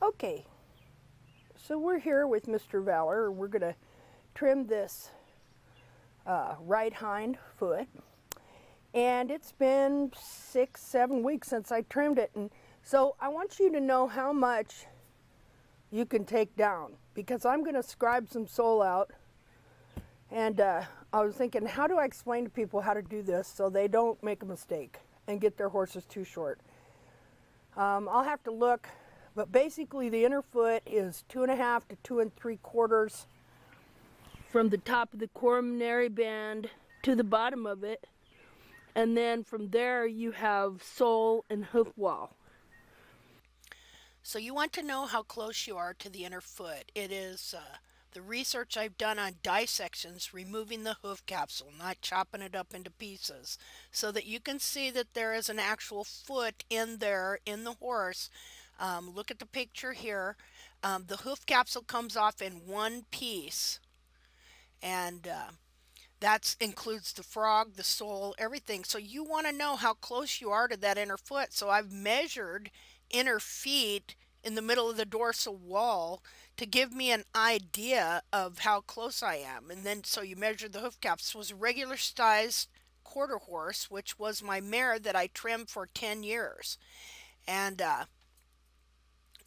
Okay, so we're here with Mr. Valor. We're going to trim this right hind foot. And it's been 6-7 weeks since I trimmed it. And so I want you to know how much you can take down, because I'm going to scribe some sole out. And I was thinking, how do I explain to people how to do this so they don't make a mistake and get their horses too short? I'll have to look, but basically the inner foot is 2.5 to 2 3/4 from the top of the coronary band to the bottom of it. And then from there you have sole and hoof wall. So you want to know how close you are to the inner foot. It is the research I've done on dissections, removing the hoof capsule, not chopping it up into pieces, so that you can see that there is an actual foot in there in the horse. Look at the picture here. The hoof capsule comes off in one piece, and that includes the frog, the sole, everything. So you want to know how close you are to that inner foot. So I've measured inner feet in the middle of the dorsal wall to give me an idea of how close I am. And then so you measure the hoof caps. This was a regular sized quarter horse, which was my mare that I trimmed for 10 years. And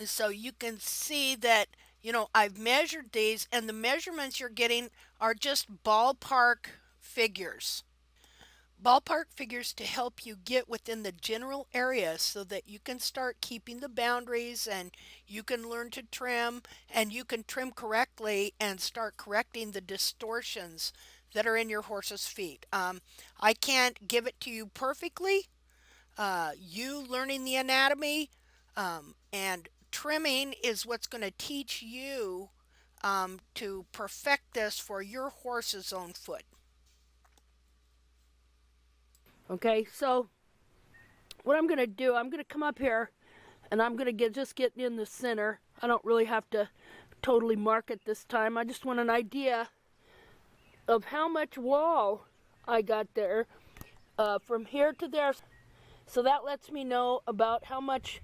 so you can see that, you know, I've measured these, and the measurements you're getting are just ballpark figures. Ballpark figures to help you get within the general area so that you can start keeping the boundaries, and you can learn to trim, and you can trim correctly and start correcting the distortions that are in your horse's feet. I can't give it to you perfectly. You learning the anatomy and trimming is what's going to teach you to perfect this for your horse's own foot. Okay, so what I'm going to do, I'm going to come up here and I'm going to just get in the center. I don't really have to totally mark it this time. I just want an idea of how much wall I got there from here to there. So that lets me know about how much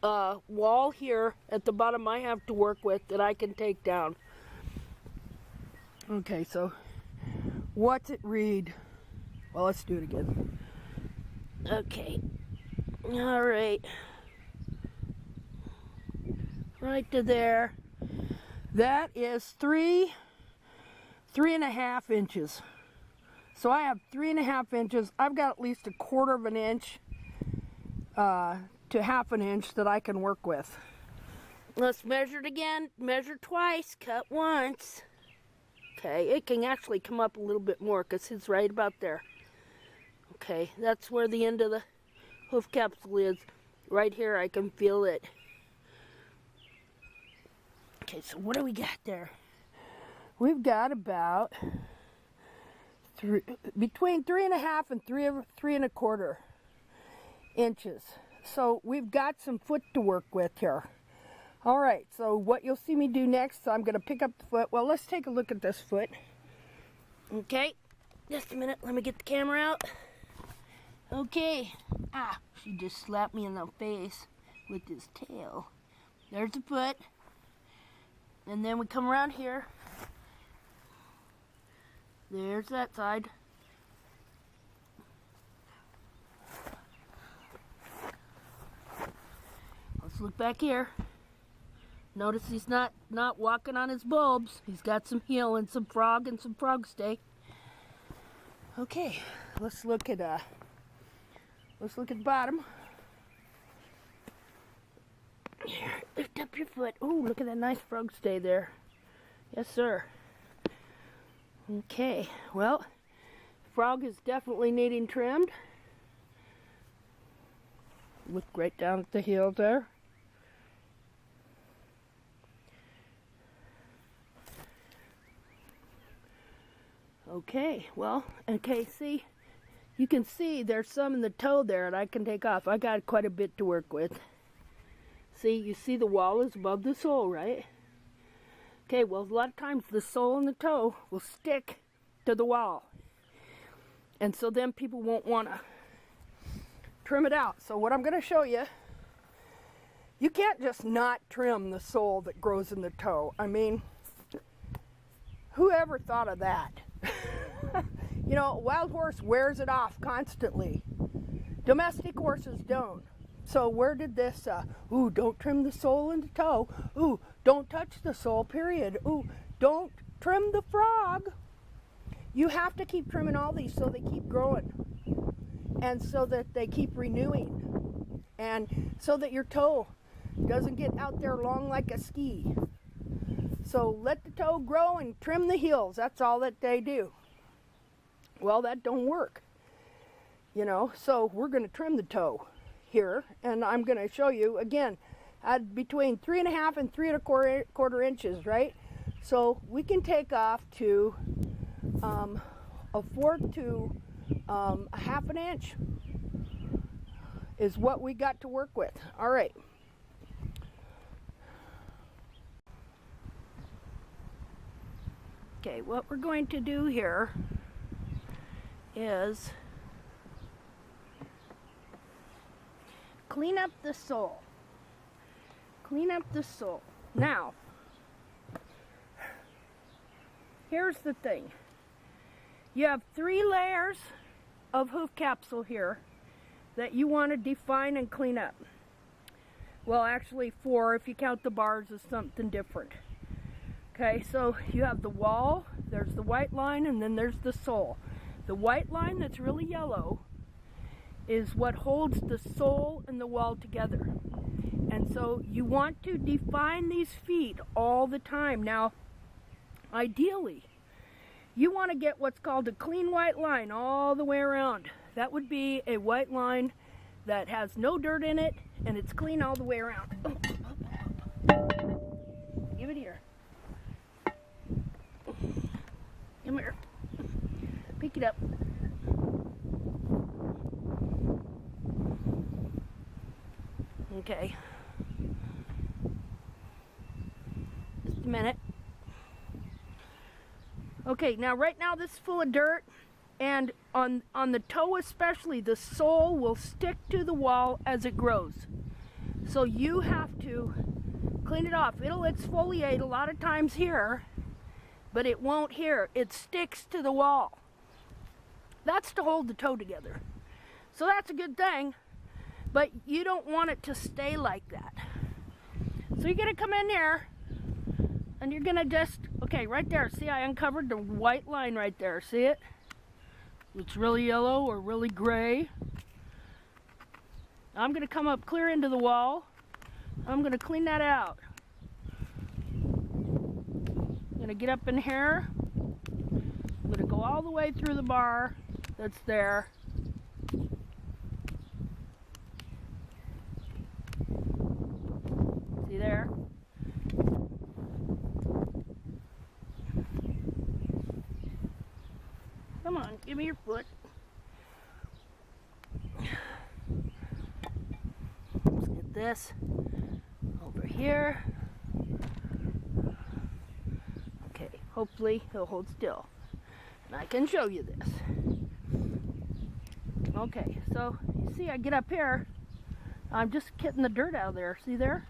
wall here at the bottom I have to work with that I can take down. Okay, so what's it read? Well, let's do it again. Okay. All right. Right to there. That is 3.5 inches. So I have 3.5 inches. I've got at least 1/4 of an inch to 1/2 an inch that I can work with. Let's measure it again. Measure twice, cut once. Okay, it can actually come up a little bit more because it's right about there. Okay, that's where the end of the hoof capsule is. Right here, I can feel it. Okay, so what do we got there? We've got about between 3.5 and 3.25 inches. So we've got some foot to work with here. All right, so what you'll see me do next, I'm going to pick up the foot. Well, let's take a look at this foot. Okay, just a minute. Let me get the camera out. Okay. She just slapped me in the face with his tail. There's the foot. And then we come around here. There's that side. Let's look back here. Notice he's not walking on his bulbs. He's got some heel and some frog stay. Okay, let's look at the bottom. Here, lift up your foot. Oh, look at that nice frog stay there. Yes, sir. Okay, well, frog is definitely needing trimmed. Look right down at the heel there. Okay, well, okay, see, you can see there's some in the toe there that I can take off. I got quite a bit to work with. See, you see the wall is above the sole, right? Okay, well, a lot of times the sole and the toe will stick to the wall. And so then people won't want to trim it out. So what I'm going to show you You can't just not trim the sole that grows in the toe. I mean, whoever thought of that? You know, a wild horse wears it off constantly. Domestic horses don't. So where did this, ooh, don't trim the sole in the toe. Ooh, don't touch the sole, period. Ooh, don't trim the frog. You have to keep trimming all these so they keep growing. And so that they keep renewing. And so that your toe doesn't get out there long like a ski. So let the toe grow and trim the heels. That's all that they do. Well, that don't work. You know, so we're going to trim the toe here, and I'm going to show you again at between 3.5 and 3.25 inches, right? So we can take off to a fourth to a half an inch is what we got to work with. All right. Okay, what we're going to do here is clean up the sole. Clean up the sole. Now, here's the thing. You have 3 layers of hoof capsule here that you want to define and clean up. Well, actually 4 if you count the bars as something different. Okay, so you have the wall, there's the white line, and then there's the sole. The white line that's really yellow is what holds the sole and the wall together. And so you want to define these feet all the time. Now, ideally, you want to get what's called a clean white line all the way around. That would be a white line that has no dirt in it and it's clean all the way around. Give it here. Come here. Pick it up. Okay. Just a minute. Okay, now right now this is full of dirt, and on the toe especially, the sole will stick to the wall as it grows. So you have to clean it off. It'll exfoliate a lot of times here, but it won't here. It sticks to the wall. That's to hold the toe together. So that's a good thing, but you don't want it to stay like that. So you're gonna come in there and you're gonna just, okay, right there, see I uncovered the white line right there, see it? It's really yellow or really gray. I'm gonna come up clear into the wall. I'm gonna clean that out. I'm gonna get up in here. I'm gonna go all the way through the bar that's there. See there? Come on, give me your foot. Let's get this over here. Okay, hopefully he'll hold still. And I can show you this. Okay, so you see I get up here. I'm just getting the dirt out of there. See there?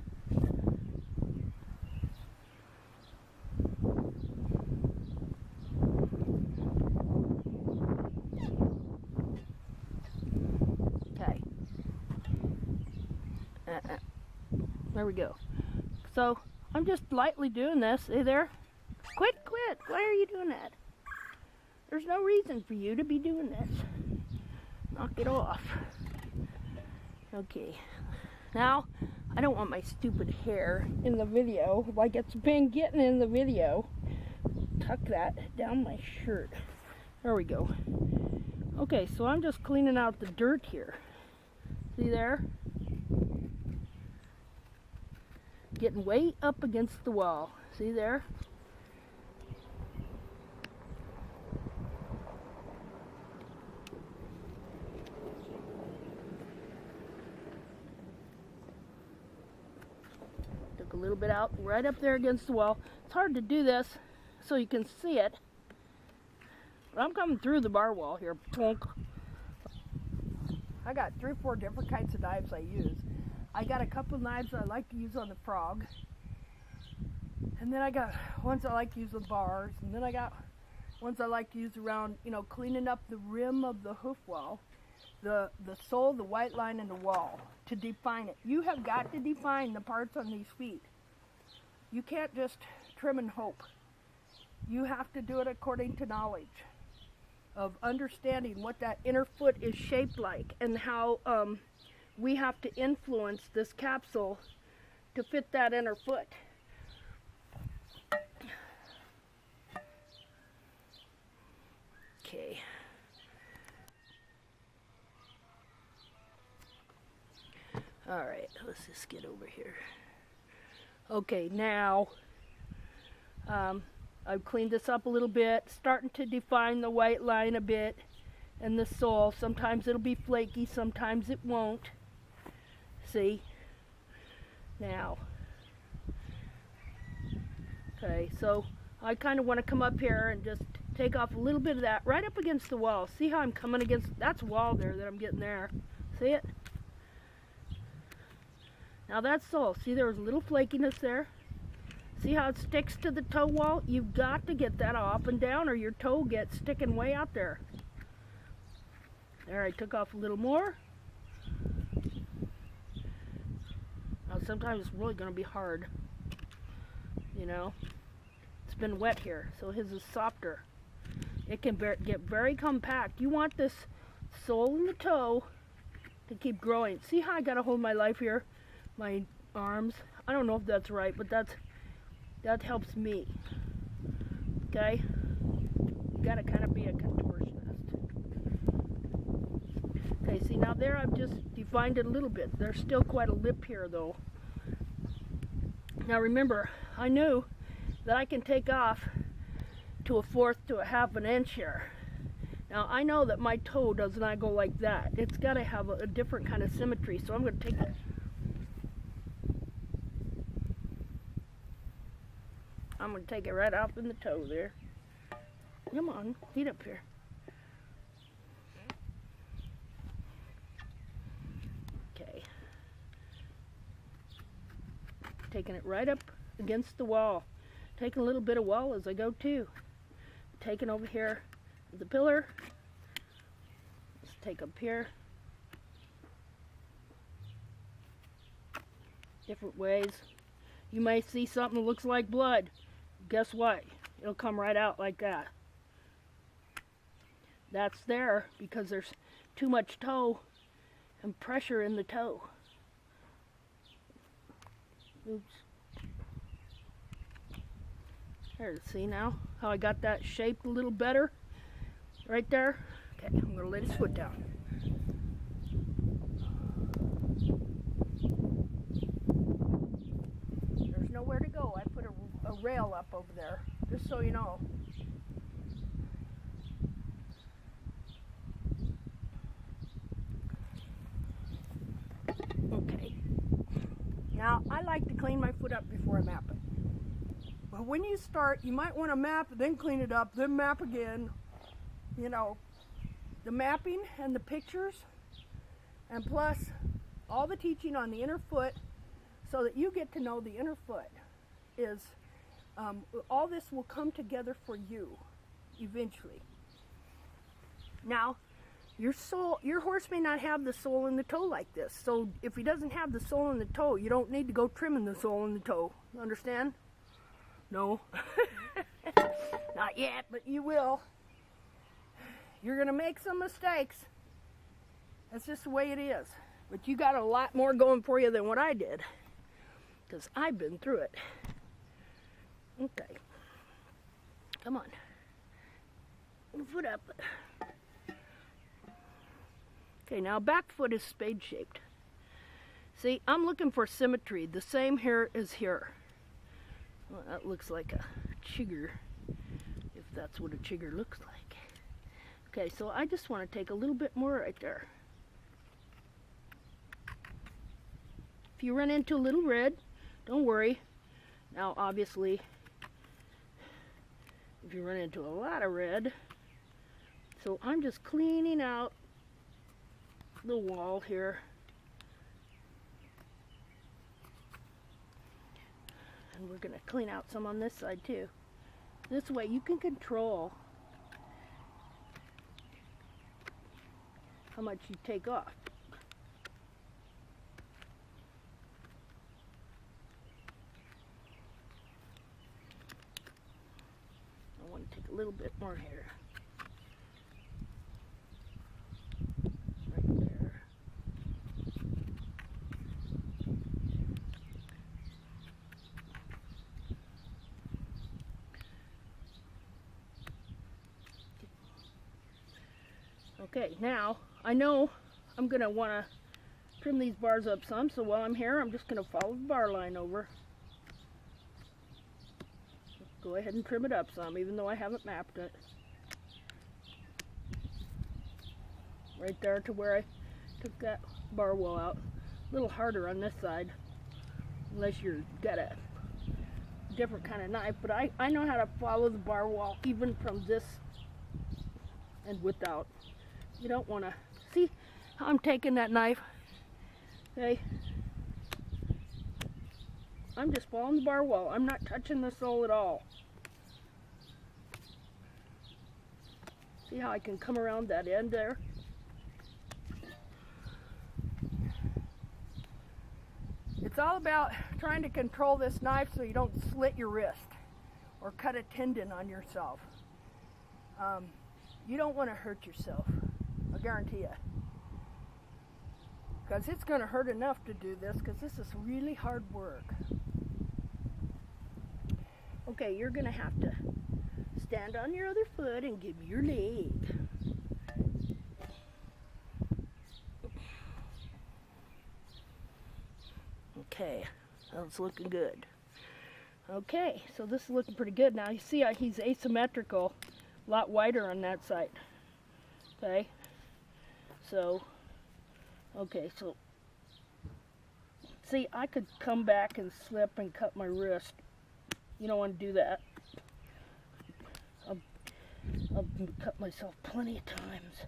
Okay. There we go. So I'm just lightly doing this. See there? Quit! Why are you doing that? There's no reason for you to be doing this. Knock it off. Okay. Now, I don't want my stupid hair in the video like it's been getting in the video. Tuck that down my shirt. There we go. Okay, so I'm just cleaning out the dirt here. See there? Getting way up against the wall. See there? Took a little bit out right up there against the wall. It's hard to do this so you can see it. But I'm coming through the bar wall here. Plunk. I got 3 or 4 different kinds of knives I use. I got a couple knives I like to use on the frog. And then I got ones I like to use with bars. And then I got ones I like to use around, cleaning up the rim of the hoof wall, the sole, the white line, and the wall to define it. You have got to define the parts on these feet. You can't just trim and hope. You have to do it according to knowledge of understanding what that inner foot is shaped like and how we have to influence this capsule to fit that inner foot. Okay. All right, let's just get over here. Okay, now I've cleaned this up a little bit, starting to define the white line a bit and the sole. Sometimes it'll be flaky, sometimes it won't. See? Now. Okay, so I kind of want to come up here and just take off a little bit of that right up against the wall. See how I'm coming against, that's wall there that I'm getting there. See it? Now that's sole. See, there was a little flakiness there. See how it sticks to the toe wall? You've got to get that off and down or your toe gets sticking way out there. There, I took off a little more. Now sometimes it's really going to be hard. It's been wet here, so his is softer. It can get very compact. You want this sole in the toe to keep growing. See how I got to hold my life here? My arms. I don't know if that's right, but that helps me. Okay? You gotta kind of be a contortionist. Okay, see now there I've just defined it a little bit. There's still quite a lip here though. Now remember, I knew that I can take off to 1/4 to 1/2 inch here. Now I know that my toe does not go like that. It's gotta have a different kind of symmetry, so I'm gonna take it. I'm going to take it right off in the toe there. Come on, get up here. Okay. Taking it right up against the wall. Taking a little bit of wall as I go too. Taking over here the pillar. Let's take up here. Different ways. You may see something that looks like blood. Guess what? It'll come right out like that. That's there because there's too much toe and pressure in the toe. Oops. There, see now how I got that shaped a little better? Right there? Okay, I'm going to lay his foot down. There's nowhere to go. I put a rail up over there, just so you know. Okay. Now, I like to clean my foot up before I map it. But when you start, you might want to map, then clean it up, then map again. The mapping and the pictures, and plus all the teaching on the inner foot, so that you get to know the inner foot is, all this will come together for you eventually. Now, your horse may not have the sole in the toe like this. So if he doesn't have the sole in the toe, you don't need to go trimming the sole in the toe. Understand? No. Not yet, but you will. You're going to make some mistakes. That's just the way it is. But you got a lot more going for you than what I did, because I've been through it. Okay. Come on. Foot up. Okay, now back foot is spade shaped. See, I'm looking for symmetry. The same here as here. Well, that looks like a chigger, if that's what a chigger looks like. Okay, so I just want to take a little bit more right there. If you run into a little red, don't worry. Now, obviously, if you run into a lot of red, so I'm just cleaning out the wall here. And we're going to clean out some on this side too. This way you can control how much you take off. I want to take a little bit more here. Right there. Okay, now I know I'm going to want to trim these bars up some, so while I'm here, I'm just going to follow the bar line over. Go ahead and trim it up some, even though I haven't mapped it. Right there to where I took that bar wall out. A little harder on this side, unless you've got a different kind of knife, but I know how to follow the bar wall even from this and without. You don't want to see how I'm taking that knife. Okay, I'm just following the bar wall. I'm not touching the sole at all. See how I can come around that end there? It's all about trying to control this knife so you don't slit your wrist or cut a tendon on yourself. You don't want to hurt yourself, I guarantee you. Because it's going to hurt enough to do this, because this is really hard work. Okay, you're going to have to stand on your other foot and give me your leg. Okay, that's looking good. Okay, so this is looking pretty good. Now you see how he's asymmetrical, a lot wider on that side. Okay, so, so see, I could come back and slip and cut my wrist. You don't want to do that. I've cut myself plenty of times.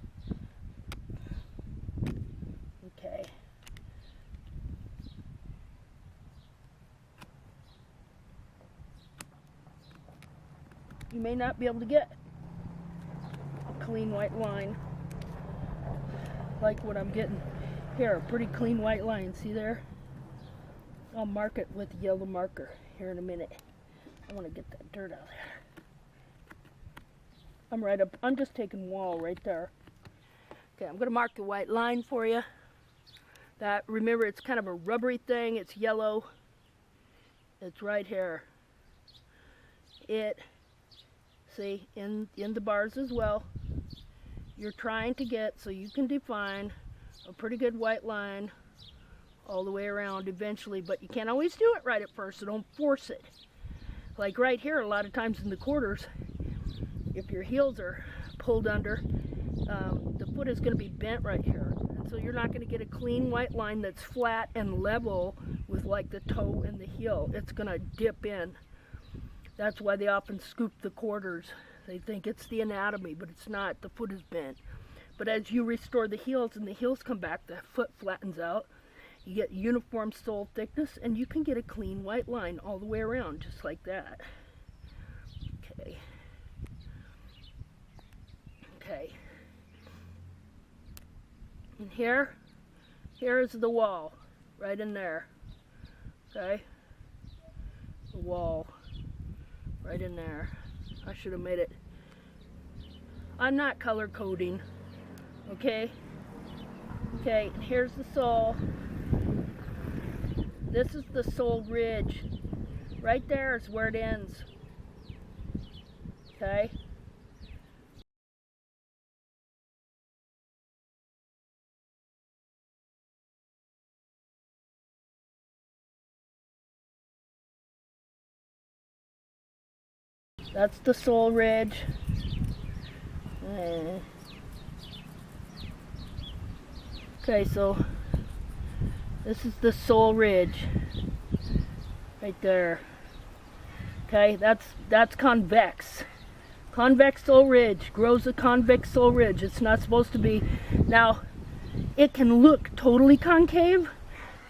Okay. You may not be able to get a clean white line like what I'm getting here. A pretty clean white line, see there? I'll mark it with a yellow marker here in a minute. I want to get that dirt out of there. I'm just taking wall right there. Okay, I'm going to mark the white line for you. That, remember, it's kind of a rubbery thing. It's yellow. It's right here. See, in the bars as well, you're trying to get so you can define a pretty good white line all the way around eventually, but you can't always do it right at first, so don't force it. Like right here, a lot of times in the quarters, if your heels are pulled under, the foot is going to be bent right here. And so you're not going to get a clean white line that's flat and level with like the toe and the heel. It's going to dip in. That's why they often scoop the quarters. They think it's the anatomy, but it's not. The foot is bent. But as you restore the heels and the heels come back, the foot flattens out. You get uniform sole thickness, and you can get a clean white line all the way around, just like that. Okay. Okay. And here is the wall, right in there. Okay. The wall, right in there. I should have made it. I'm not color coding. Okay. Okay. And here's the sole. This is the sole ridge. Right there is where it ends. Okay? That's the sole ridge. Okay, so this is the sole ridge. Right there. Okay, that's convex. Convex sole ridge grows a convex sole ridge. It's not supposed to be. Now, it can look totally concave,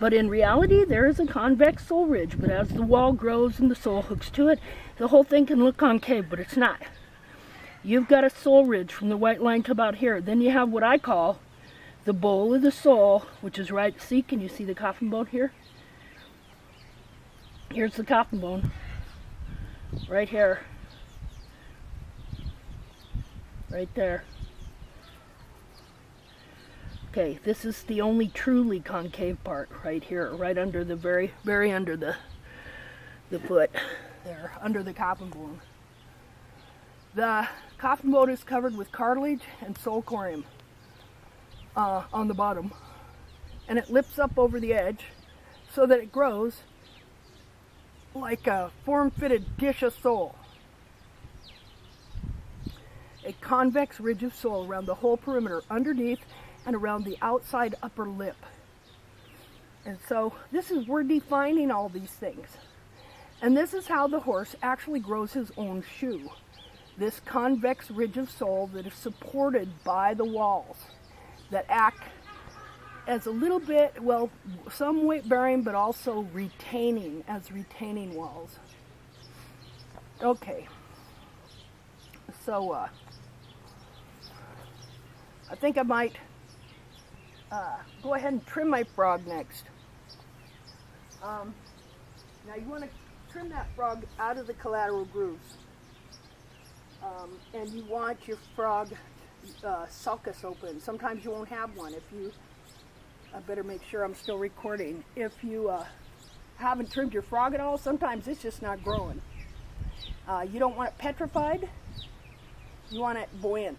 But in reality, there is a convex sole ridge, but as the wall grows and the sole hooks to it, the whole thing can look concave, but it's not. You've got a sole ridge from the white line to about here. Then you have what I call the bowl of the sole, which is right, see, can you see the coffin bone here? Here's the coffin bone, right here, right there. Okay, this is the only truly concave part right here, right under the very under the foot there, under the coffin bone. The coffin bone is covered with cartilage and sole corium on the bottom, and it lifts up over the edge so that it grows like a form-fitted dish of sole. A convex ridge of sole around the whole perimeter underneath and around the outside upper lip. And so we're defining all these things. And this is how the horse actually grows his own shoe. This convex ridge of sole that is supported by the walls that act as a little bit, well, some weight bearing, but also retaining walls. Okay. So, I think I might go ahead and trim my frog next. Now you want to trim that frog out of the collateral grooves. And you want your frog sulcus open. Sometimes you won't have one. I better make sure I'm still recording. If you haven't trimmed your frog at all, sometimes it's just not growing. You don't want it petrified. You want it buoyant,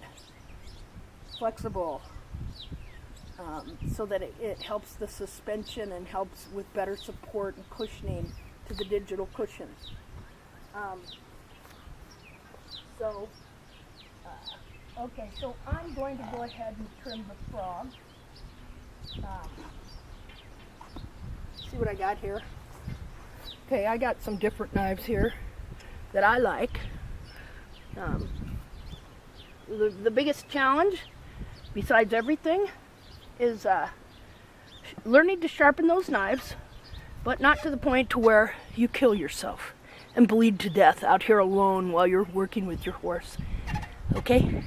flexible, so that it helps the suspension and helps with better support and cushioning to the digital cushion. Okay, so I'm going to go ahead and trim the frog. See what I got here? Okay, I got some different knives here that I like. The biggest challenge, besides everything, is learning to sharpen those knives, but not to the point to where you kill yourself and bleed to death out here alone while you're working with your horse. Okay?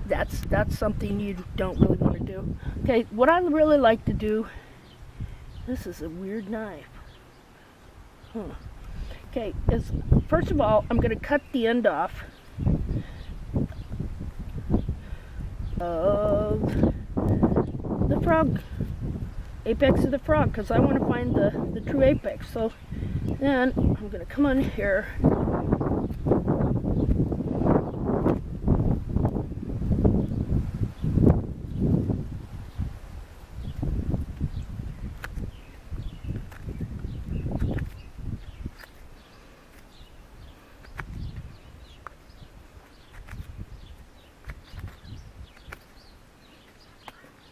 That's something you don't really want to do. Okay, what I really like to do, this is a weird knife. Okay, is first of all, I'm going to cut the end off of the frog, apex of the frog, because I want to find the true apex. So then I'm going to come on here.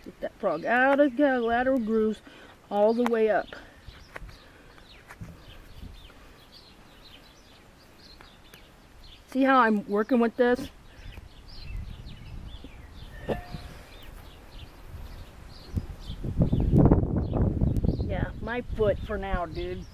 Get that frog out of the lateral grooves all the way up. See how I'm working with this? Yeah, my foot for now, dude.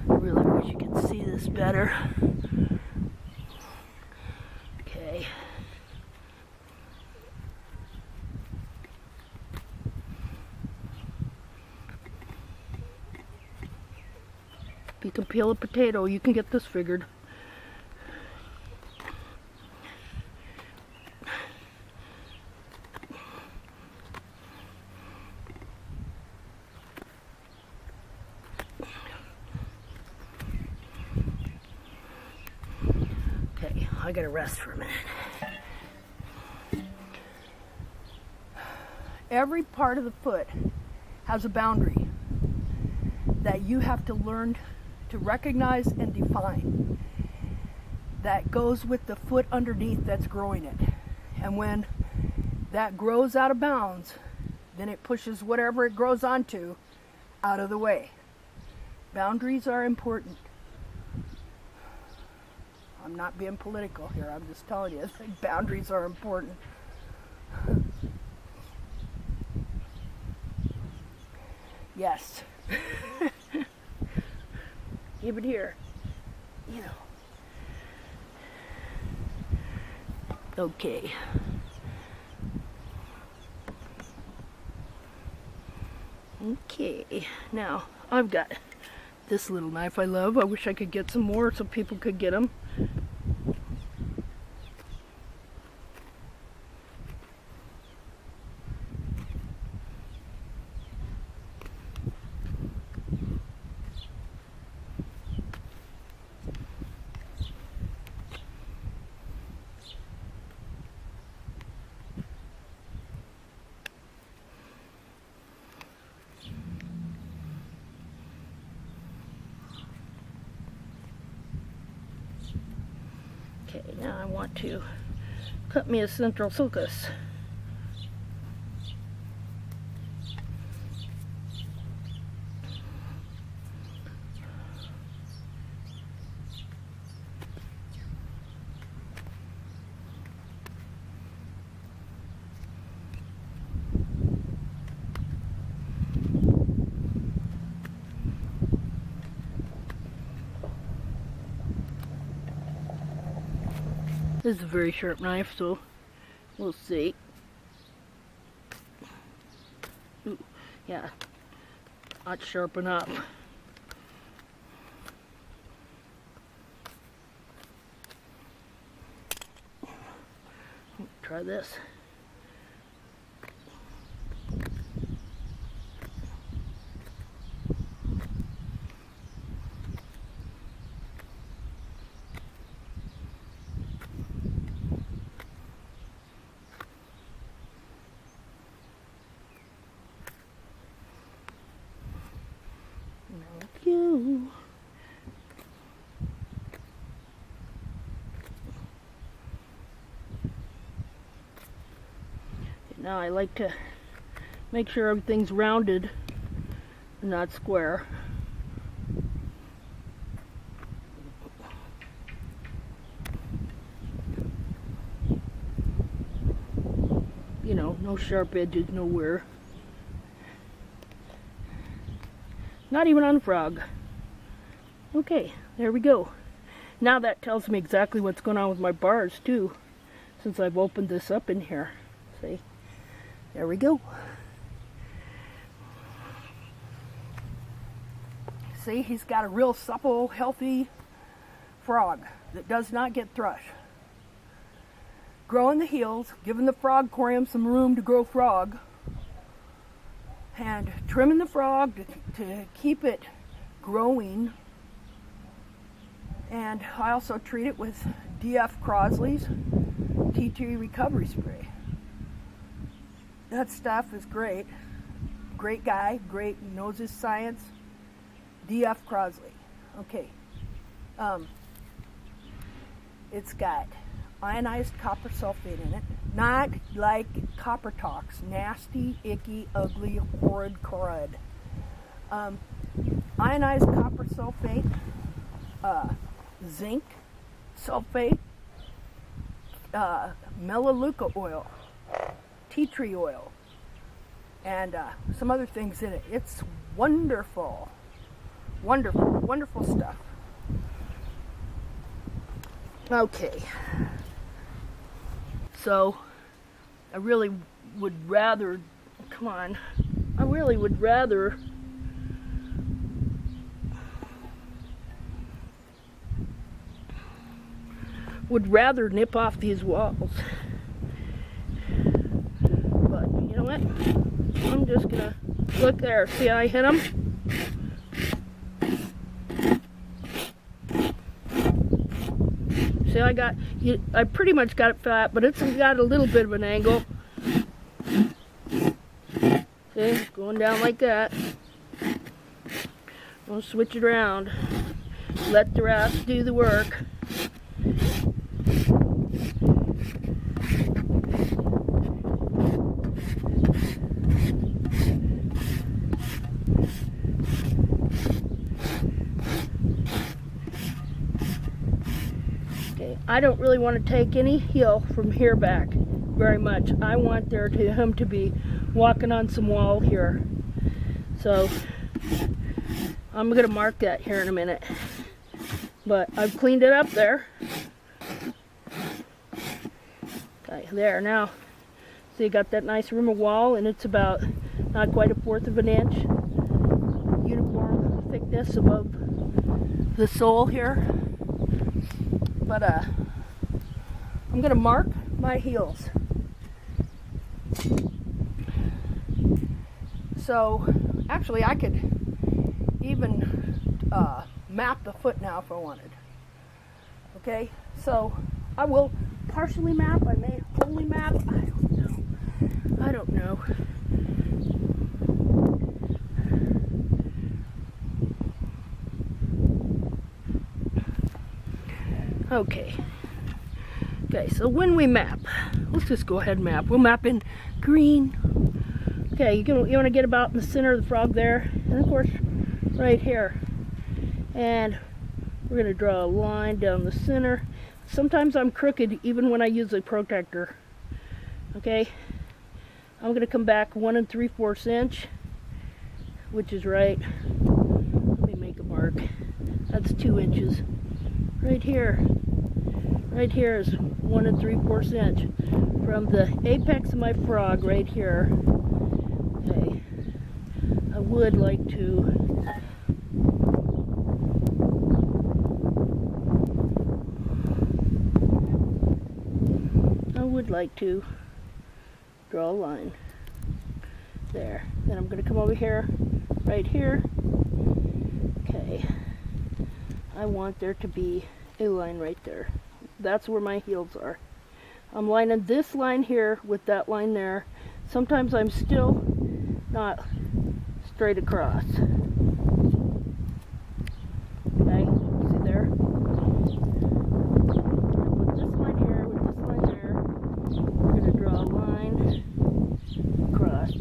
I really wish you could see this better. Okay. If you can peel a potato, you can get this figured. Okay, I gotta rest for a minute. Every part of the foot has a boundary that you have to learn to recognize and define. That goes with the foot underneath that's growing it. And when that grows out of bounds, then it pushes whatever it grows onto out of the way. Boundaries are important. I'm not being political here. I'm just telling you, boundaries are important. Yes. Yeah, but here, you know. Okay. Okay, now I've got this little knife I love. I wish I could get some more so people could get them. Okay, now I want to cut me a central sulcus. This is a very sharp knife, so we'll see. Ooh, yeah, not sharp enough. Try this. Thank you. Now I like to make sure everything's rounded and not square. You know, no sharp edges nowhere. Not even on the frog. Okay, there we go. Now that tells me exactly what's going on with my bars too, since I've opened this up in here. See? There we go. See, he's got a real supple, healthy frog that does not get thrush. Growing the heels, giving the frog aquarium some room to grow frog, and trimming the frog to keep it growing. And I also treat it with D.F. Crosley's tea tree recovery spray. That stuff is great. Great guy, great, knows his science. D.F. Crosley. Okay. It's got ionized copper sulfate in it. Not like Copper Tox. Nasty, icky, ugly, horrid crud. Ionized copper sulfate, zinc sulfate, melaleuca oil, tea tree oil, and some other things in it. It's wonderful. Wonderful, wonderful stuff. Okay. So, I really would rather, come on, I really would rather nip off these walls. But, you know what? I'm just gonna, look there, see how I hit them? See, I pretty much got it flat, but it's got a little bit of an angle. See, going down like that. We'll switch it around. Let the rest do the work. I don't really want to take any heel from here back very much. I want him to be walking on some wall here. So I'm going to mark that here in a minute. But I've cleaned it up there. Okay, there now. So you got that nice rim of wall, and it's about not quite 1/4 of an inch uniform thickness above the sole here. But I'm going to mark my heels. So actually I could even map the foot now if I wanted. Okay, so I will partially map. I may wholly map. I don't know. Okay. Okay, so when we map, let's just go ahead and map. We'll map in green. Okay, you want to get about in the center of the frog there, and of course, right here. And we're going to draw a line down the center. Sometimes I'm crooked even when I use a protractor. Okay, I'm going to come back 1 3/4 inch, which is right. Let me make a mark. That's 2 inches. Right here. Right here is 1 3/4 inch from the apex of my frog right here. Okay, I would like to draw a line there. Then I'm going to come over here, right here. Okay, I want there to be a line right there. That's where my heels are. I'm lining this line here with that line there. Sometimes I'm still not straight across. Okay, see there? Put this line here with this line there. We're going to draw a line across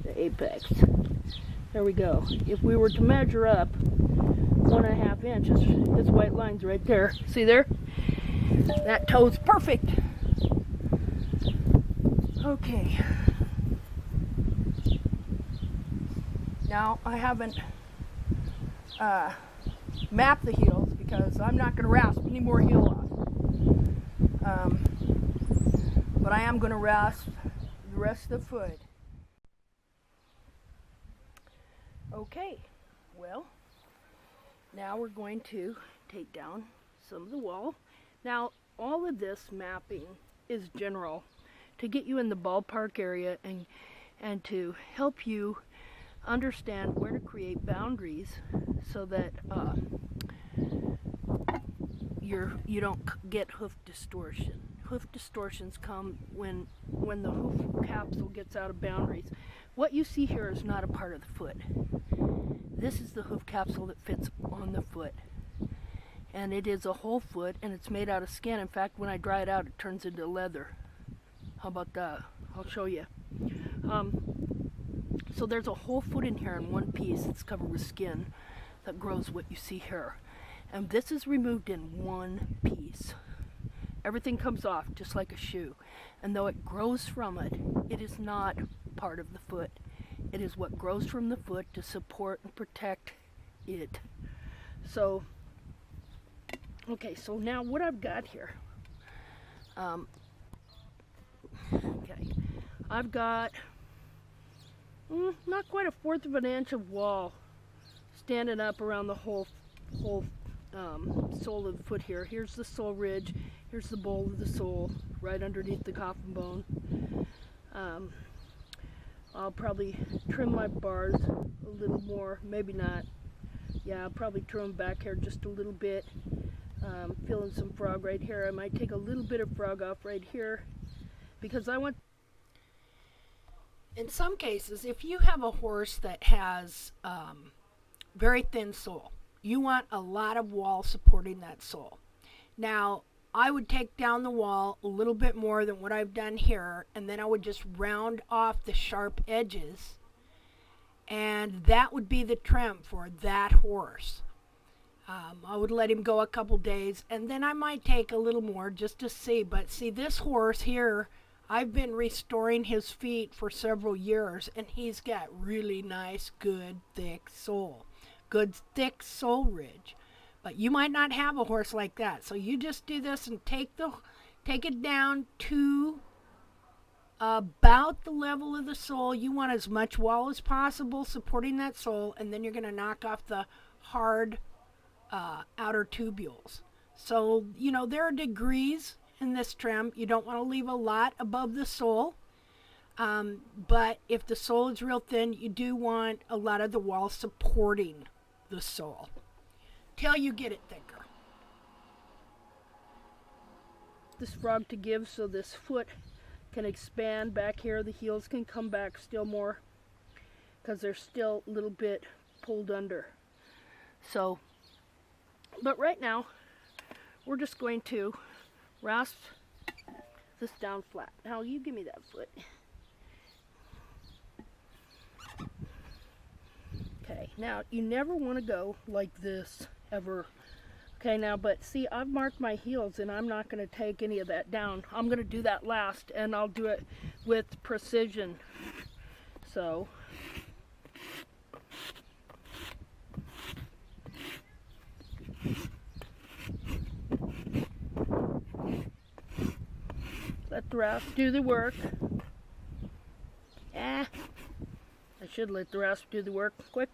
the apex. There we go. If we were to measure up 1 1/2 inches, this white line's right there. See there? That toe's perfect. Okay. Now I haven't mapped the heels because I'm not going to rasp any more heel off. But I am going to rasp the rest of the foot. Okay. Well, now we're going to take down some of the wall. Now, all of this mapping is general to get you in the ballpark area and to help you understand where to create boundaries so that you don't get hoof distortion. Hoof distortions come when the hoof capsule gets out of boundaries. What you see here is not a part of the foot. This is the hoof capsule that fits on the foot. And it is a whole foot, and it's made out of skin. In fact, when I dry it out, it turns into leather. How about that? I'll show you. So there's a whole foot in here in one piece that's covered with skin that grows what you see here. And this is removed in one piece. Everything comes off just like a shoe. And though it grows from it, it is not part of the foot. It is what grows from the foot to support and protect it. So, okay, so now what I've got here, okay, I've got not quite 1/4 of an inch of wall standing up around the whole sole of the foot here. Here's the sole ridge, here's the bowl of the sole, right underneath the coffin bone. I'll probably trim my bars a little more, maybe not. Yeah, I'll probably trim back here just a little bit. Feeling some frog right here. I might take a little bit of frog off right here because I want. In some cases, if you have a horse that has very thin sole, you want a lot of wall supporting that sole. Now, I would take down the wall a little bit more than what I've done here, and then I would just round off the sharp edges, and that would be the trim for that horse. I would let him go a couple days, and then I might take a little more just to see. But see, this horse here, I've been restoring his feet for several years, and he's got really nice, good, thick sole. Good, thick sole ridge. But you might not have a horse like that. So you just do this and take it down to about the level of the sole. You want as much wall as possible supporting that sole, and then you're going to knock off the hard outer tubules. So, there are degrees in this trim. You don't want to leave a lot above the sole. But if the sole is real thin, you do want a lot of the wall supporting the sole till you get it thicker. This frog to give so this foot can expand back here. The heels can come back still more because they're still a little bit pulled under. So, but right now, we're just going to rasp this down flat. Now, you give me that foot. Okay, now, you never want to go like this, ever. Okay, now, but see, I've marked my heels, and I'm not going to take any of that down. I'm going to do that last, and I'll do it with precision. So, let the rasp do the work. I should let the rasp do the work. Quick.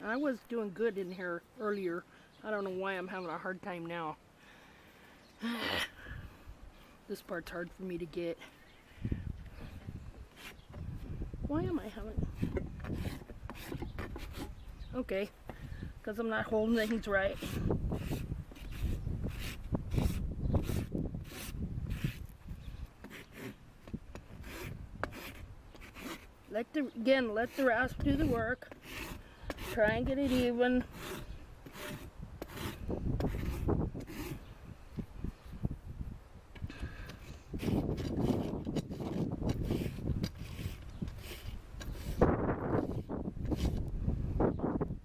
I was doing good in here earlier. I don't know why I'm having a hard time now. This part's hard for me to get. Why am I having... Okay, because I'm not holding things right. Let the rasp do the work. Try and get it even.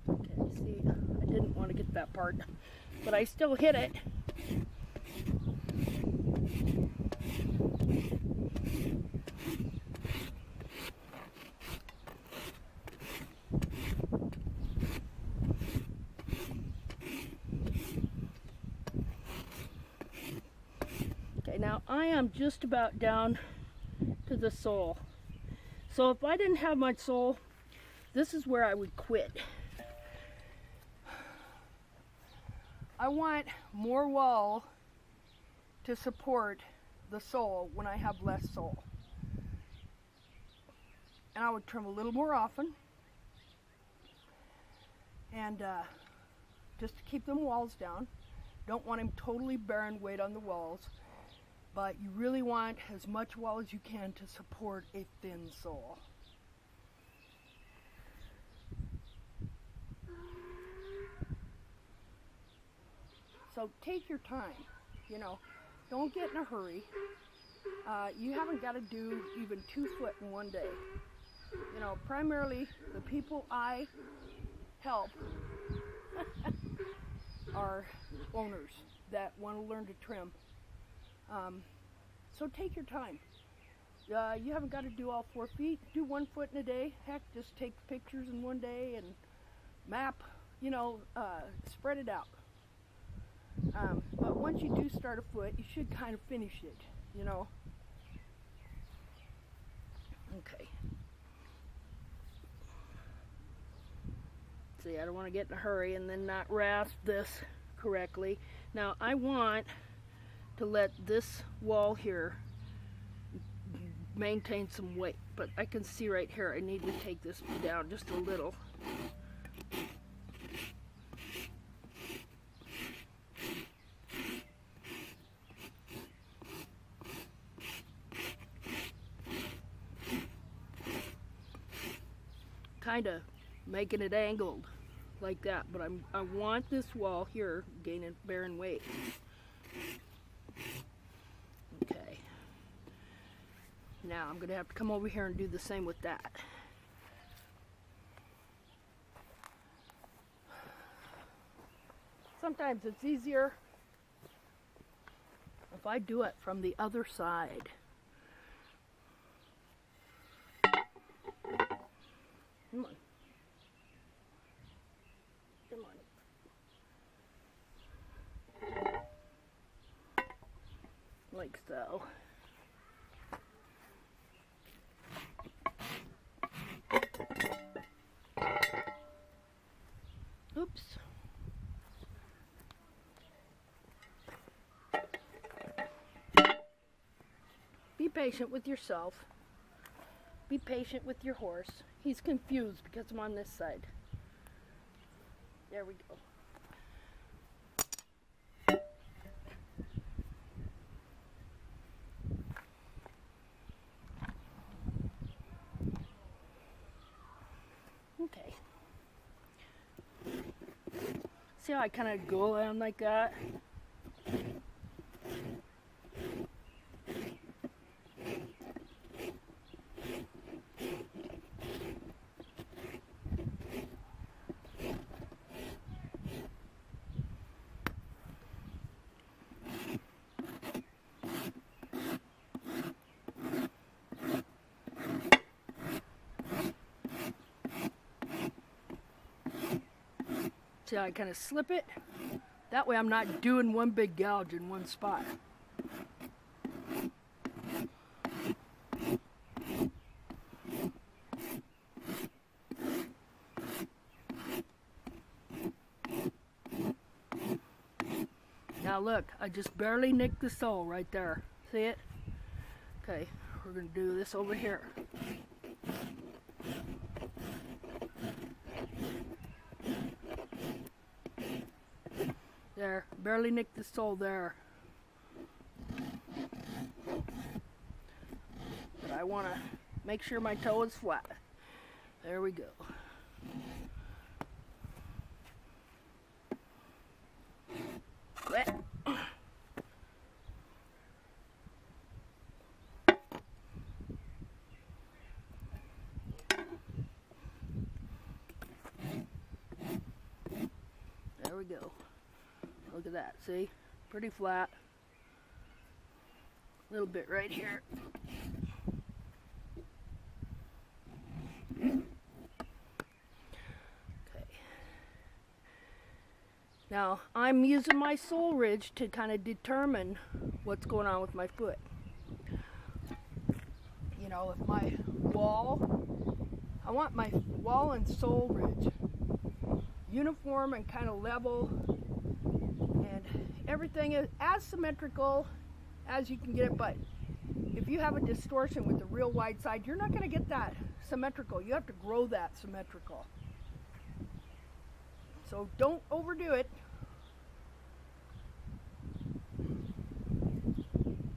Okay, see, I didn't want to get that part, but I still hit it. Now I am just about down to the sole. So if I didn't have my sole, this is where I would quit. I want more wall to support the sole when I have less sole. And I would trim a little more often. And just to keep them walls down. Don't want him totally bearing weight on the walls. But you really want as much wall as you can to support a thin sole. So take your time, don't get in a hurry. You haven't got to do even 2 foot in one day. Primarily the people I help are owners that want to learn to trim. So take your time. You haven't got to do all 4 feet. Do 1 foot in a day. Heck, just take pictures in one day and map, spread it out. But once you do start a foot, you should kind of finish it, Okay. See, I don't want to get in a hurry and then not rasp this correctly. Now, I want to let this wall here maintain some weight, but I can see right here I need to take this down just a little. Kind of making it angled like that, but I want this wall here bearing weight. Okay. Now I'm going to have to come over here and do the same with that. sometimes it's easier if I do it from the other side. Come on. Come on. Like so. Oops. Be patient with yourself. Be patient with your horse. He's confused because I'm on this side. There we go. Okay. See how I kind of go around like that? See how I kind of slip it? That way I'm not doing one big gouge in one spot. Now look, I just barely nicked the sole right there. See it? Okay, we're going to do this over here. There, barely nicked the sole there. But I want to make sure my toe is flat. There we go. Wet. There we go. Look at that, see? Pretty flat. A little bit right here. Okay. Now, I'm using my sole ridge to kind of determine what's going on with my foot. You know, if my wall, I want my wall and sole ridge uniform and kind of level, and everything is as symmetrical as you can get it. But if you have a distortion with the real wide side, you're not going to get that symmetrical. You have to grow that symmetrical. So don't overdo it.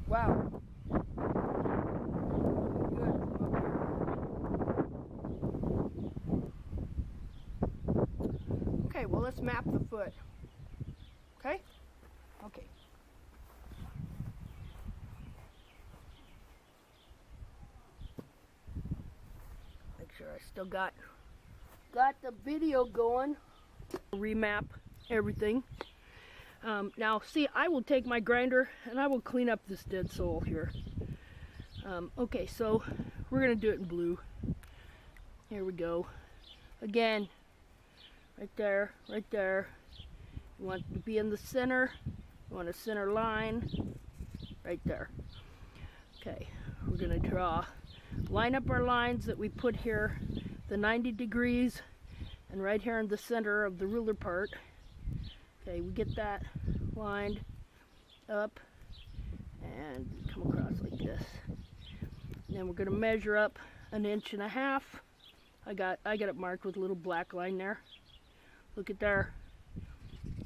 Wow. Good. Okay, well, let's map the foot. Okay? Okay. Make sure I still got the video going. Remap everything. Now, see, I will take my grinder and I will clean up this dead sole here. Okay, so we're going to do it in blue. Here we go. Again, right there, right there. You want to be in the center. You want a center line right there. Okay, we're going to line up our lines that we put here, the 90 degrees, and right here in the center of the ruler part. Okay, we get that lined up and come across like this. And then we're going to measure up 1.5 inches. I got it marked with a little black line there. Look at there.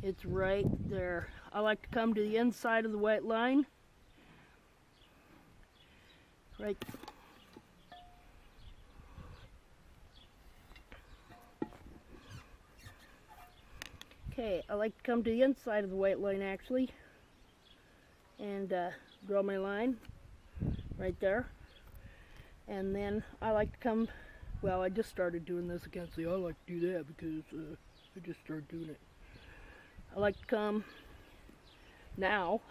It's right there. I like to come to the inside of the white line. Right. Okay, I like to come to the inside of the white line actually. And draw my line right there. And then I like to come, well, I just started doing this again. See, I like to do that because I just started doing it. I like to come now,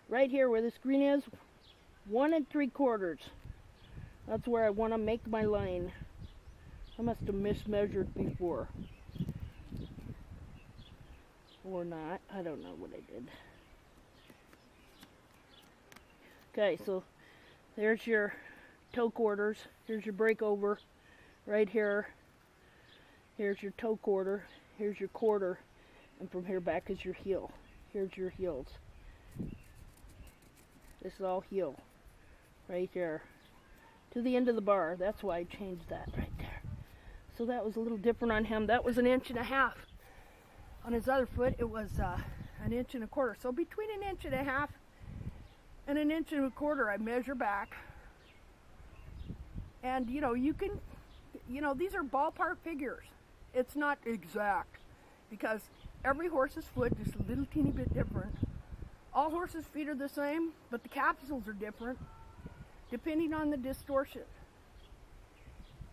right here where this green is, 1 3/4. That's where I want to make my line. I must have mismeasured before. Or not. I don't know what I did. Okay, so there's your toe quarters. Here's your breakover right here. Here's your toe quarter. Here's your quarter. And from here back is your heel. Here's your heels. This is all heel. Right there. To the end of the bar. That's why I changed that right there. So that was a little different on him. That was 1.5 inches. On his other foot, it was 1 1/4 inches. So between 1.5 inches and 1 1/4 inches, I measure back. And you can, these are ballpark figures. It's not exact because every horse's foot is a little teeny bit different. All horses' feet are the same, but the capsules are different depending on the distortion.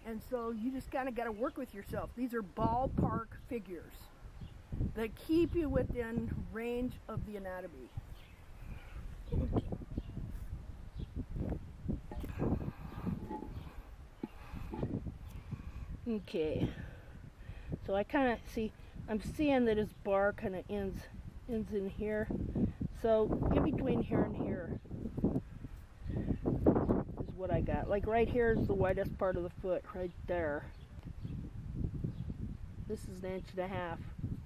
And so you just kind of got to work with yourself. These are ballpark figures that keep you within range of the anatomy. Okay, so I kind of I'm seeing that his bar kind of ends in here. So in between here and here is what I got. Like right here is the widest part of the foot, right there. This is 1.5 inches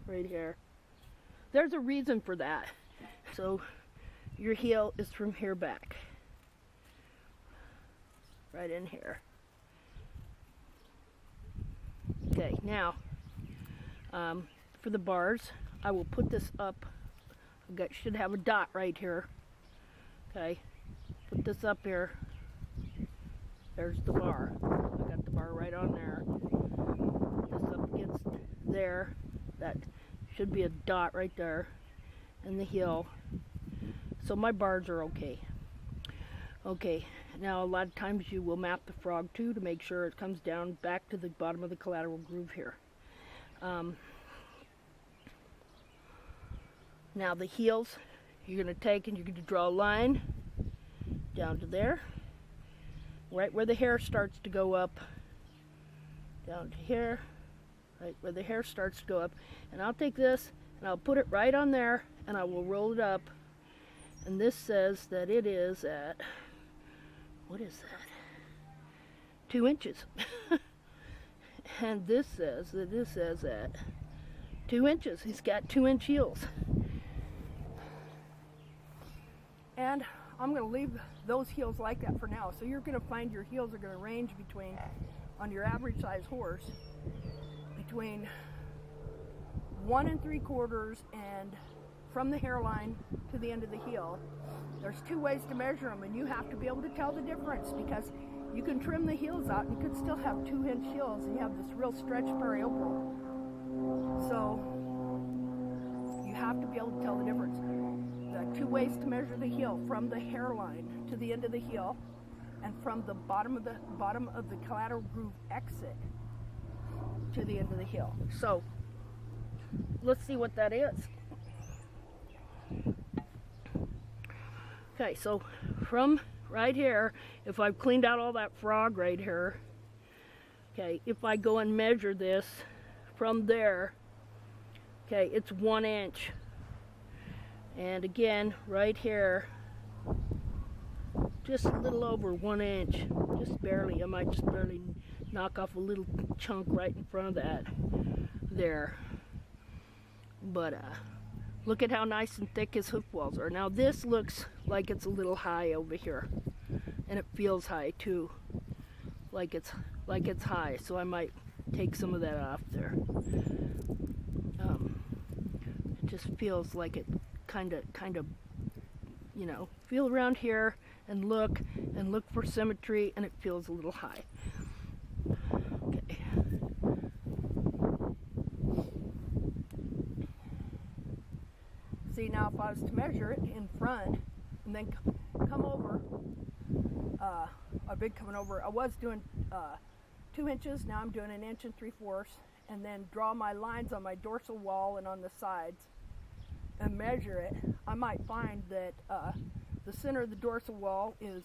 right here. There's a reason for that. So your heel is from here back. Right in here. Okay, now for the bars, I will put this up. Should have a dot right here. Okay, put this up here. There's the bar. I got the bar right on there. This up against there. That should be a dot right there. And the heel. So my bars are okay. Okay, now a lot of times you will map the frog too to make sure it comes down back to the bottom of the collateral groove here. Now the heels, you're going to take and you're going to draw a line down to there, right where the hair starts to go up, down to here, right where the hair starts to go up. And I'll take this and I'll put it right on there and I will roll it up. And this says that it is at, what is that? 2 inches. And this says that this is at 2 inches. He's got 2-inch heels. And I'm going to leave those heels like that for now. So you're going to find your heels are going to range between, on your average size horse, between 1 3/4 and from the hairline to the end of the heel. There's 2 ways to measure them, and you have to be able to tell the difference because you can trim the heels out and you could still have 2-inch heels and you have this real stretch periopral. So you have to be able to tell the difference. There are 2 ways to measure the heel: from the hairline to the end of the heel, and from the bottom of the collateral groove exit to the end of the heel. So let's see what that is. Okay, so from right here, if I've cleaned out all that frog right here, okay, if I go and measure this from there, okay, it's 1 inch. And again, right here, just a little over 1 inch, just barely. I might just barely knock off a little chunk right in front of that there. But look at how nice and thick his hoof walls are. Now this looks like it's a little high over here, and it feels high too, like it's high. So I might take some of that off there. It just feels like it kind of, feel around here and look for symmetry, and it feels a little high. Okay. See, now if I was to measure it in front and then come over, I've been coming over. I was doing 2 inches. Now I'm doing 1 3/4 inches, and then draw my lines on my dorsal wall and on the sides and measure it, I might find that the center of the dorsal wall is,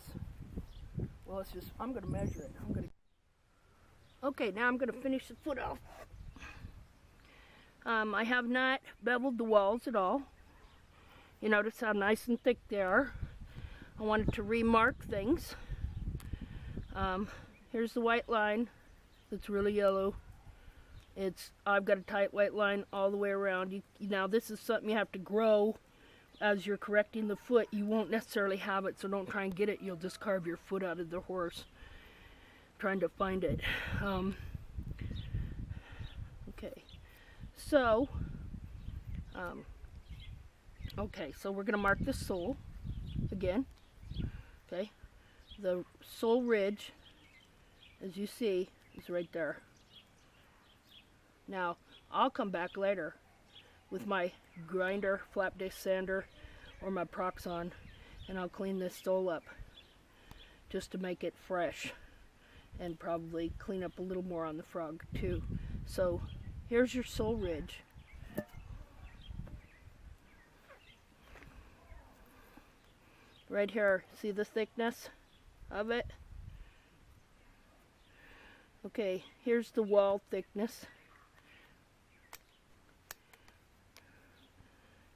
well, I'm going to measure it. Okay, now I'm going to finish the foot off. I have not beveled the walls at all. You notice how nice and thick they are. I wanted to remark things. Here's the white line that's really yellow. I've got a tight white line all the way around. Now this is something you have to grow as you're correcting the foot. You won't necessarily have it, so don't try and get it. You'll just carve your foot out of the horse trying to find it. Okay, so we're gonna mark the sole again. Okay, the sole ridge, as you see, is right there. Now, I'll come back later with my grinder, flap disc sander, or my Proxon, and I'll clean this sole up just to make it fresh, and probably clean up a little more on the frog too. So here's your sole ridge. Right here, see the thickness of it? Okay, here's the wall thickness.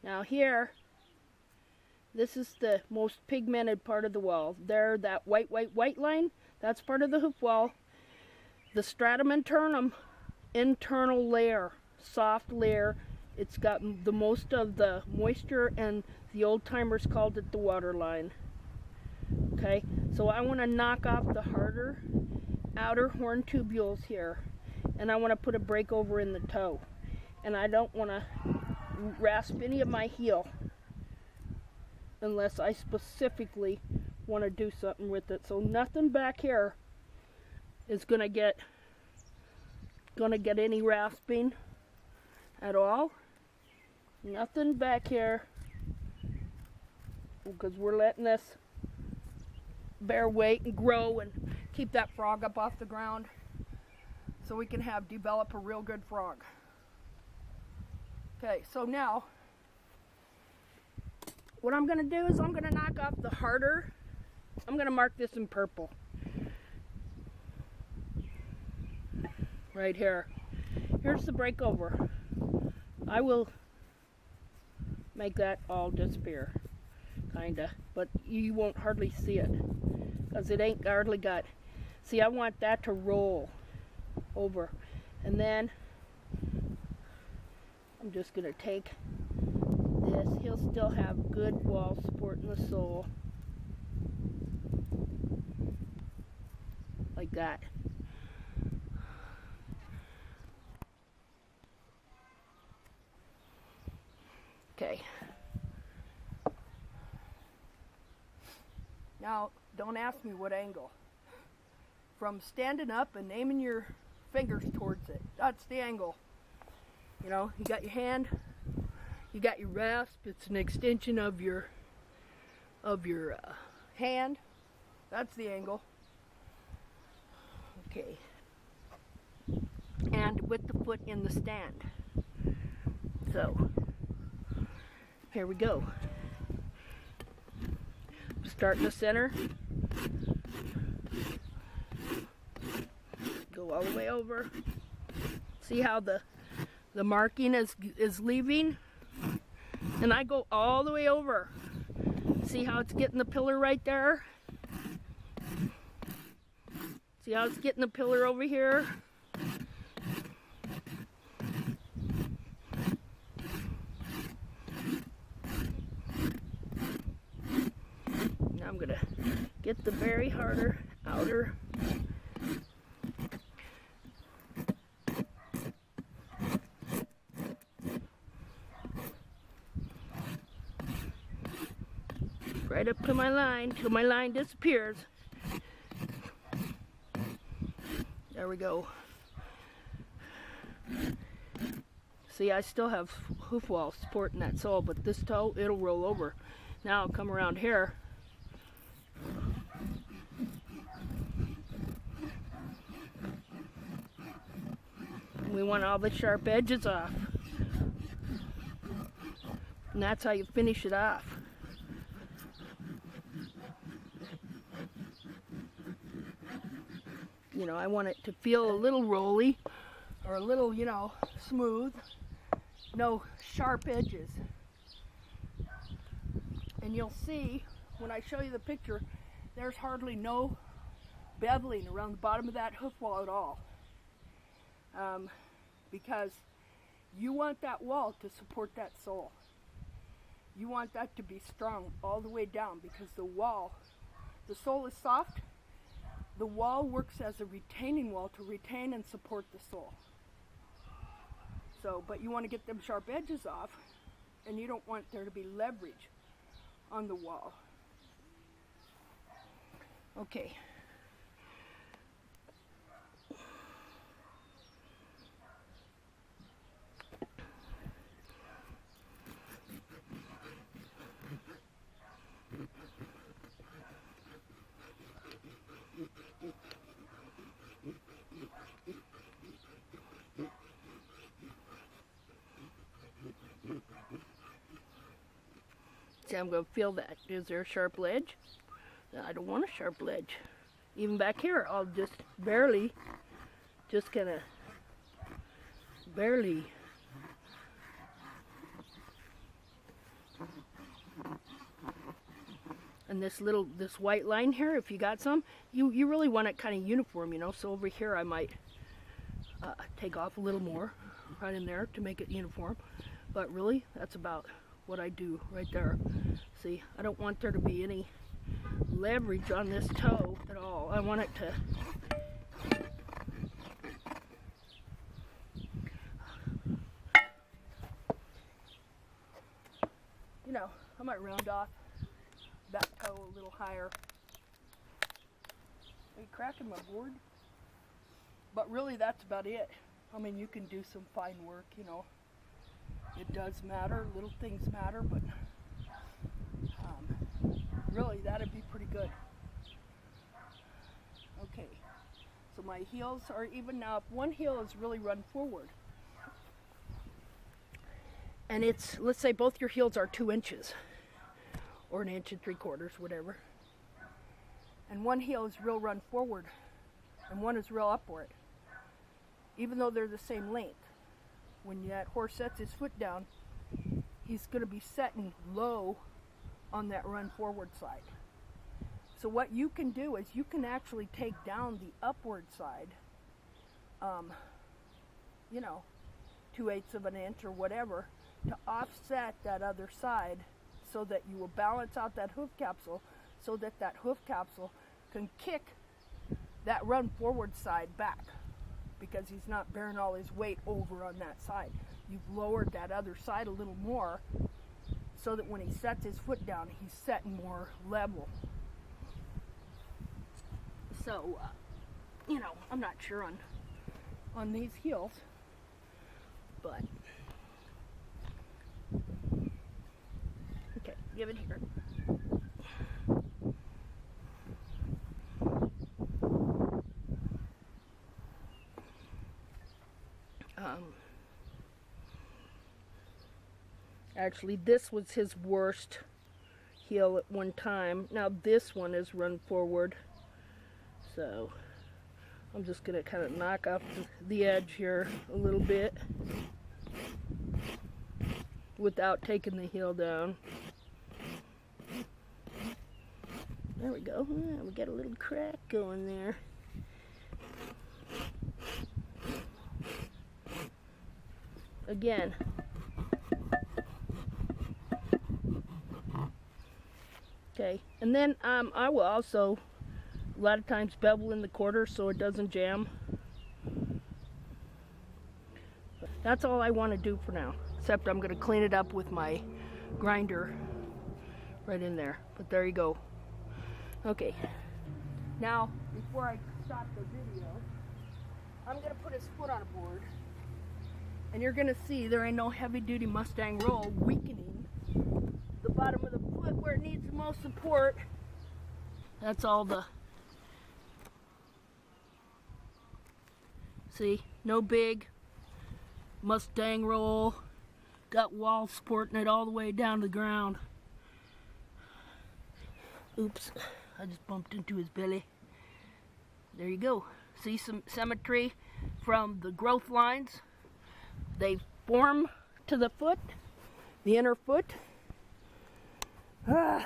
Now here, this is the most pigmented part of the wall. There, that white line, that's part of the hoof wall. The stratum internum, internal layer, soft layer, it's got the most of the moisture, and the old timers called it the water line. Okay, so I want to knock off the harder outer horn tubules here, and I want to put a break over in the toe, and I don't want to rasp any of my heel unless I specifically want to do something with it. So nothing back here is gonna get any rasping at all. Nothing back here, because we're letting this bear weight and grow and keep that frog up off the ground so we can develop a real good frog. Okay, so now what I'm going to do is I'm going to knock off the harder. I'm going to mark this in purple. Right here. Here's the breakover. I will make that all disappear, kinda, but you won't hardly see it because it ain't hardly got. See, I want that to roll over, and then I'm just gonna take this. He'll still have good wall support in the sole, like that. Okay. Now, don't ask me what angle. From standing up and aiming your fingers towards it, that's the angle. You know, you got your hand, you got your rasp, it's an extension of your hand. That's the angle. Okay. And with the foot in the stand. So, here we go. Start in the center. Go all the way over. See how the marking is leaving? And I go all the way over. See how it's getting the pillar right there? See how it's getting the pillar over here? Now I'm gonna get the very harder outer. Right up to my line till my line disappears. There we go. See, I still have hoof wall supporting that sole, but this toe, it'll roll over. Now I'll come around here. We want all the sharp edges off. And that's how you finish it off. You know, I want it to feel a little rolly or a little, you know, smooth. No sharp edges. And you'll see when I show you the picture, there's hardly no beveling around the bottom of that hoof wall at all. Because you want that wall to support that sole. You want that to be strong all the way down, because the sole is soft. The wall works as a retaining wall to retain and support the sole. So, but you want to get them sharp edges off, and you don't want there to be leverage on the wall. Okay. See, I'm going to feel that. Is there a sharp ledge? I don't want a sharp ledge. Even back here, I'll just barely, just kind of barely. And this white line here, if you got some, you really want it kind of uniform, you know. So over here I might take off a little more right in there to make it uniform. But really, that's about what I do right there. See, I don't want there to be any leverage on this toe at all. I want it to you know, I might round off that toe a little higher. Are you cracking my board? But really, that's about it. I mean, you can do some fine work, you know. It does matter, little things matter, but really, that'd be pretty good. Okay, so my heels are even now. If one heel is really run forward, and it's, let's say both your heels are 2 inches, or 1 3/4 inches, whatever, and one heel is real run forward, and one is real upward, even though they're the same length, when that horse sets his foot down, he's going to be setting low on that run forward side. So what you can do is you can actually take down the upward side, you know, 2/8 of an inch or whatever, to offset that other side, so that you will balance out that hoof capsule, so that that hoof capsule can kick that run forward side back, because he's not bearing all his weight over on that side. You've lowered that other side a little more, so that when he sets his foot down, he's setting more level. So, you know, I'm not sure on these heels, but okay, give it here. Actually, this was his worst heel at one time. Now this one is run forward. So I'm just going to kind of knock off the edge here a little bit without taking the heel down. There we go. We got a little crack going there. Again. Okay, and then I will also a lot of times bevel in the quarter so it doesn't jam. That's all I want to do for now, except I'm going to clean it up with my grinder right in there. But there you go. Okay, now before I stop the video, I'm going to put his foot on a board, and you're going to see there ain't no heavy-duty Mustang roll weakening the bottom of the foot where it needs the most support. That's all the, see, no big Mustang roll. Got wall supporting it all the way down to the ground. Oops, I just bumped into his belly. There you go. See some symmetry from the growth lines. They form to the foot, the inner foot. So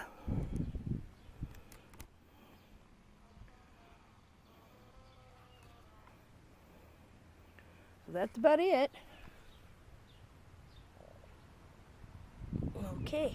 that's about it. Okay.